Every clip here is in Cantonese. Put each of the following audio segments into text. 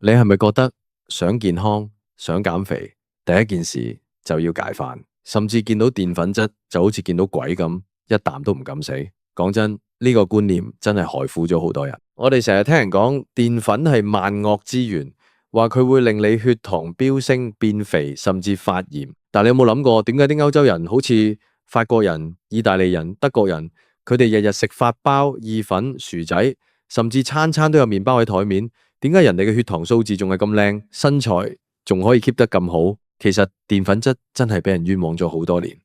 你係咪覺得想健康、想減肥，第一件事就要戒飯，甚至見到澱粉質就好似見到鬼咁，一啖都唔敢死？講真，呢個觀念真係害苦咗好多人。我哋成日聽人講澱粉係萬惡之源，話佢會令你血糖飆升、變肥，甚至發炎。但你有冇諗過，點解啲歐洲人好似法國人、意大利人、德國人，佢哋日日食法包、意粉、薯仔，甚至餐餐都有麵包喺台面？點解人哋嘅血糖數字仲係咁靚，身材仲可以 keep 得咁好？其實澱粉質真係俾人冤枉咗好多年。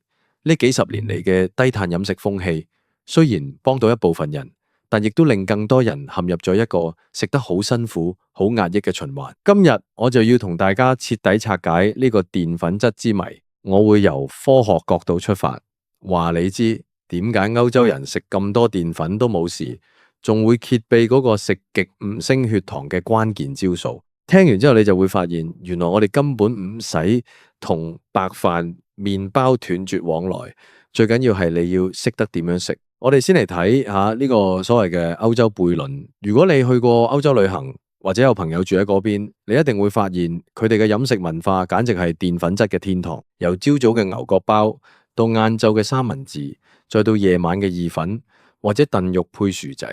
呢幾十年嚟嘅低碳飲食風氣，雖然幫到一部分人，但亦都令更多人陷入咗一個食得好辛苦、好壓抑嘅循環。今日我就要同大家徹底拆解呢個澱粉質之謎。我會由科學角度出發，話你知點解歐洲人食咁多澱粉都冇事，仲會揭秘嗰個食極唔升血糖嘅關鍵招數。聽完之後你就會發現，原來我哋根本唔使同白飯、麵包斷絕往來，最緊要係你要識得點樣食。我哋先嚟睇下呢個所謂嘅歐洲悖論。如果你去過歐洲旅行，或者有朋友住喺嗰邊，你一定會發現佢哋嘅飲食文化簡直係澱粉質嘅天堂。由朝早嘅牛角包，到晏晝嘅三文治，再到夜晚嘅意粉或者燉肉配薯仔，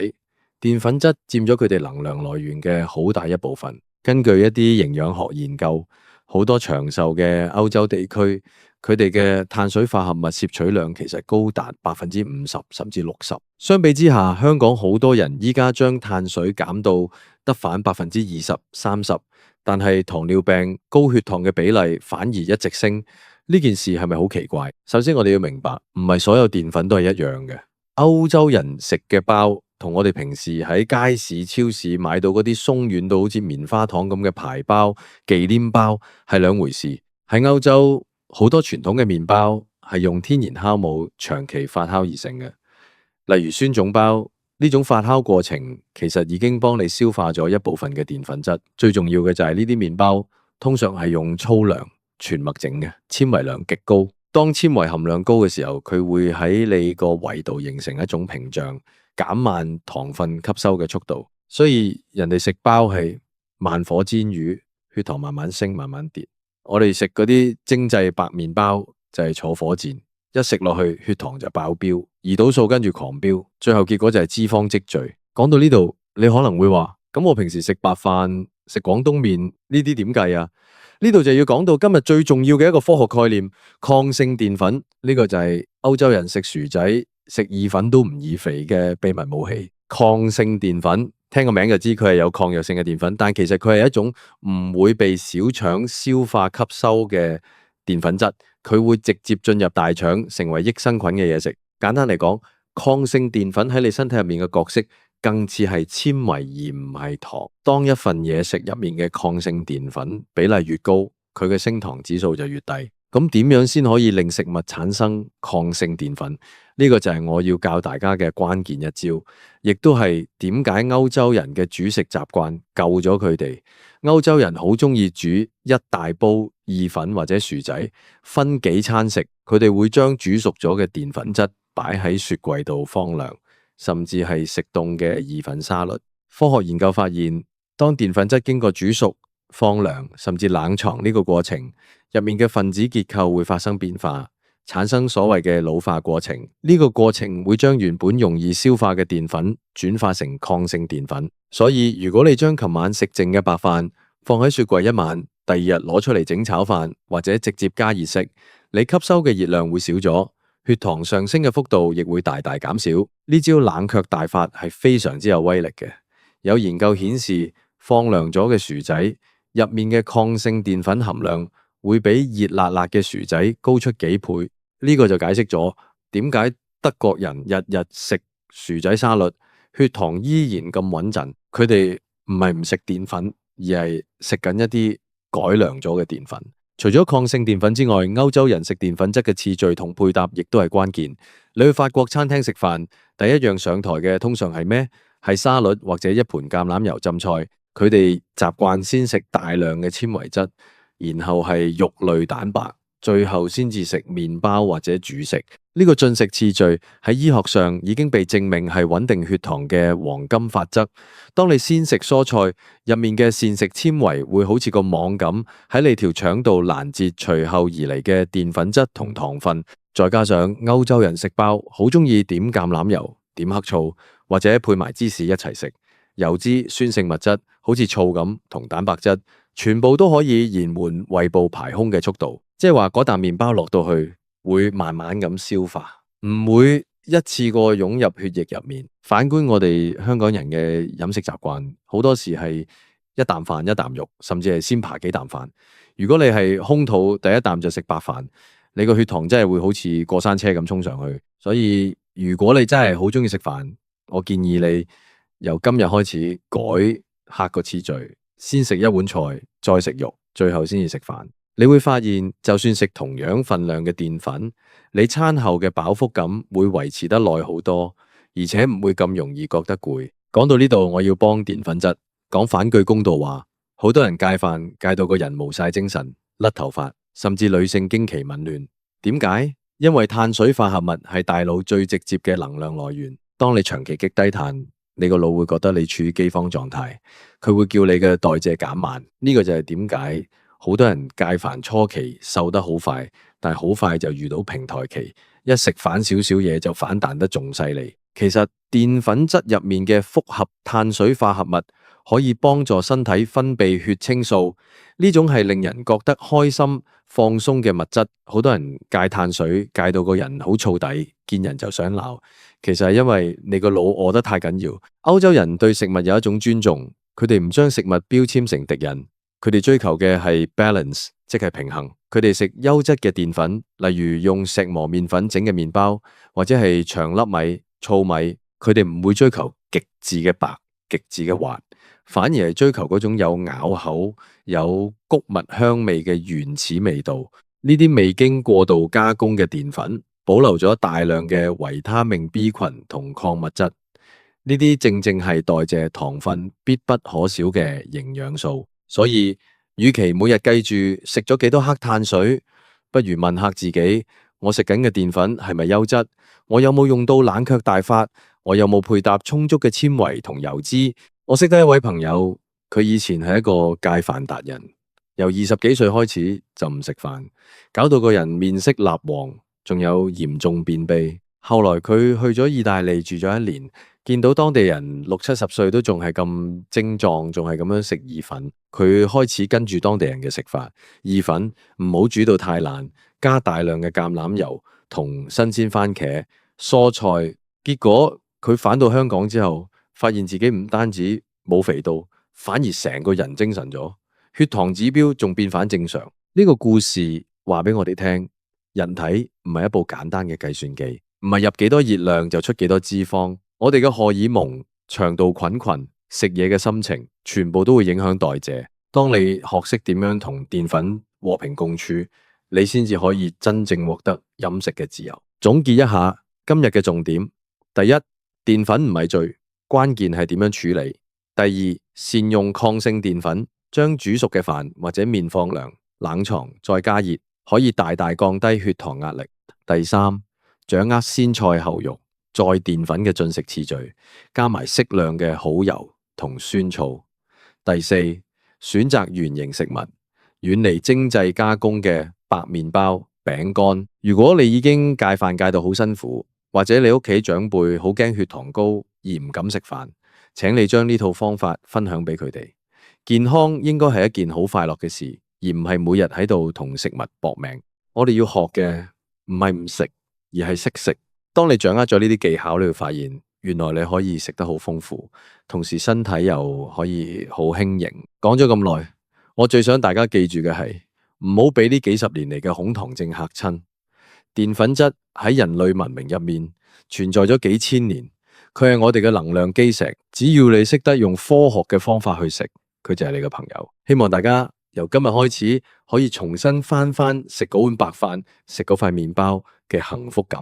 澱粉質佔咗佢哋能量來源嘅好大一部分。根據一啲營養學研究，好多長壽嘅歐洲地區，佢哋嘅碳水化合物攝取量其實高達50%甚至60%。相比之下，香港好多人依家將碳水減到得返20%、30%，但係糖尿病、高血糖嘅比例反而一直升。呢件事係咪好奇怪？首先我哋要明白，唔係所有澱粉都係一樣嘅。歐洲人食嘅包，同我哋平時喺街市、超市買到嗰啲鬆軟到好似棉花糖咁嘅排包、忌廉包係兩回事。喺歐洲，好多傳統嘅麵包係用天然酵母長期發酵而成嘅，例如酸種包。呢種發酵過程其實已經幫你消化咗一部分嘅澱粉質。最重要嘅就係呢啲麵包通常係用粗糧全麥整嘅，纖維量極高。當纖維含量高嘅時候，佢會喺你個胃度形成一種屏障，減慢糖分吸收嘅速度。所以人哋食包係慢火煎魚，血糖慢慢升慢慢跌。我哋食嗰啲精製白麵包就係坐火箭，一食落去血糖就爆標，胰島素跟住狂飆，最後結果就係脂肪積聚。講到呢度，你可能會話：咁我平時食白飯、食廣東麵呢啲點計啊？呢度就要講到今日最重要嘅一個科學概念——抗性澱粉。呢個就係歐洲人食薯仔、食意粉都唔易肥嘅秘密武器。抗性澱粉，聽個名就知佢係有抗藥性嘅澱粉，但其實佢係一種唔會被小腸消化吸收嘅澱粉質，佢會直接進入大腸，成為益生菌嘅嘢食。簡單嚟講，抗性澱粉喺你身體入面嘅角色，更似係纖維而唔係糖。當一份嘢食入面嘅抗性澱粉比例越高，佢嘅升糖指數就越低。咁點樣先可以令食物產生抗性澱粉？呢個就係我要教大家嘅關鍵一招，亦都係點解歐洲人嘅煮食習慣救咗佢哋。歐洲人好中意煮一大煲意粉或者薯仔，分幾餐食。佢哋會將煮熟咗嘅澱粉質擺喺雪櫃度放涼，甚至係食凍嘅意粉沙律。科學研究發現，當澱粉質經過煮熟、放涼甚至冷藏呢個過程，入面嘅分子結構會發生變化，產生所謂嘅老化過程。呢個過程會將原本容易消化嘅澱粉轉化成抗性澱粉。所以如果你將琴晚食剩嘅白飯放喺雪櫃一晚，第二日攞出嚟整炒飯或者直接加熱食，你吸收嘅熱量會少咗，血糖上升嘅幅度亦會大大減少。呢招冷卻大法係非常之有威力嘅。有研究顯示，放涼咗嘅薯仔入面嘅抗性澱粉含量會比熱辣辣嘅薯仔高出幾倍。呢個就解釋咗點解德國人日日食薯仔沙律，血糖依然咁穩陣。佢哋唔係唔食澱粉，而係食緊一啲改良咗嘅澱粉。除咗抗性澱粉之外，歐洲人食澱粉質嘅次序同配搭亦都係關鍵。你去法國餐廳食飯，第一樣上台嘅通常係咩？係沙律或者一盤橄欖油浸菜。佢哋習慣先食大量嘅纖維質，然後係肉類蛋白，最後先至食麵包或者主食。呢個進食次序喺醫學上已經被證明係穩定血糖嘅黃金法則。當你先食蔬菜，入面嘅膳食纖維會好似個網咁喺你條腸度攔截隨後而嚟嘅澱粉質同糖分。再加上歐洲人食包好中意點橄欖油、點黑醋或者配埋芝士一齊食，油脂、酸性物質好似醋咁同蛋白質，全部都可以延緩胃部排空嘅速度。即係話嗰啖麵包落到去會慢慢咁消化，唔會一次過湧入血液入面。反觀我哋香港人嘅飲食習慣，好多時係一啖飯一啖肉，甚至係先扒幾啖飯。如果你係空肚第一啖就食白飯，你個血糖真係會好似過山車咁衝上去。所以如果你真係好中意食飯，我建議你由今日開始改下個次序，先食一碗菜，再食肉，最後先至食飯。你會發現，就算食同樣份量嘅澱粉，你餐後嘅飽腹感會維持得耐好多，而且唔會咁容易覺得攰。講到呢度，我要幫澱粉質講反句公道話。好多人戒飯戒到個人冇晒精神、甩頭髮，甚至女性經期紊亂。點解？因為碳水化合物係大腦最直接嘅能量來源。當你長期極低碳，你個腦會覺得你處於饑荒狀態，佢會叫你嘅代謝減慢。呢個就係點解好多人戒飯初期瘦得好快，但係好快就遇到平台期，一食反少少嘢就反彈得仲犀利。其實澱粉質入面嘅複合碳水化合物可以幫助身體分泌血清素，呢種係令人覺得開心放鬆嘅物質。好多人戒碳水戒到個人好燥底，見人就想鬧，其實係因為你個腦餓得太緊要。歐洲人對食物有一種尊重，佢哋唔將食物標籤成敵人。佢哋追求嘅係 balance， 即係平衡。佢哋食優質嘅澱粉，例如用石磨麵粉整嘅麵包，或者係長粒米、糙米。佢哋唔會追求極致嘅白、極致嘅滑，反而係追求嗰種有咬口、有穀物香味嘅原始味道。呢啲未經過度加工嘅澱粉，保留咗大量嘅維他命 B 群同礦物質。呢啲正正係代謝糖分必不可少嘅營養素。所以，與其每日計住食咗幾多克碳水，不如問下自己：我食緊嘅澱粉係咪優質？我有冇用到冷卻大法？我有冇配搭充足嘅纖維同油脂？我識得一位朋友，佢以前係一個戒飯達人，由20幾歲開始就唔食飯，搞到個人面色蠟黃，仲有嚴重便秘。後來佢去咗意大利住咗1年。見到當地人60、70歲都仲係咁精壯，仲係咁樣食意粉，佢開始跟住當地人嘅食法。意粉唔好煮到太爛，加大量嘅橄欖油同新鮮番茄、蔬菜。結果佢返到香港之後，發現自己唔單止冇肥到，反而成個人精神咗，血糖指標仲變返正常。呢個故事話俾我哋聽，人體唔係一部簡單嘅計算機，唔係入幾多熱量就出幾多脂肪。我哋嘅荷爾蒙、腸道菌群、食嘢嘅心情，全部都會影響代謝。當你學識點樣同澱粉和平共處，你先至可以真正獲得飲食嘅自由。總結一下今日嘅重點：第一，澱粉唔係罪，關鍵係點樣處理；第二，善用抗性澱粉，將煮熟嘅飯或者麵放涼、冷藏再加熱，可以大大降低血糖壓力。第三，掌握先菜後肉再澱粉嘅進食次序，加埋適量嘅好油同酸醋。第四，選擇原型食物，遠離精製加工嘅白麵包、餅乾。如果你已經戒飯戒到好辛苦，或者你屋企長輩好驚血糖高而唔敢食飯，請你將呢套方法分享俾佢哋。健康應該係一件好快樂嘅事，而唔係每日喺度同食物搏命。我哋要學嘅唔係唔食，而係識食。當你掌握咗呢啲技巧，你會發現原來你可以食得好豐富，同時身體又可以好輕盈。講咗咁耐，我最想大家記住嘅係唔好俾呢幾十年嚟嘅恐糖症嚇親。澱粉質喺人類文明入面存在咗幾千年，佢係我哋嘅能量基石。只要你識得用科學嘅方法去食，佢就係你嘅朋友。希望大家由今日開始可以重新返食嗰碗白飯，食嗰塊麵包嘅幸福感。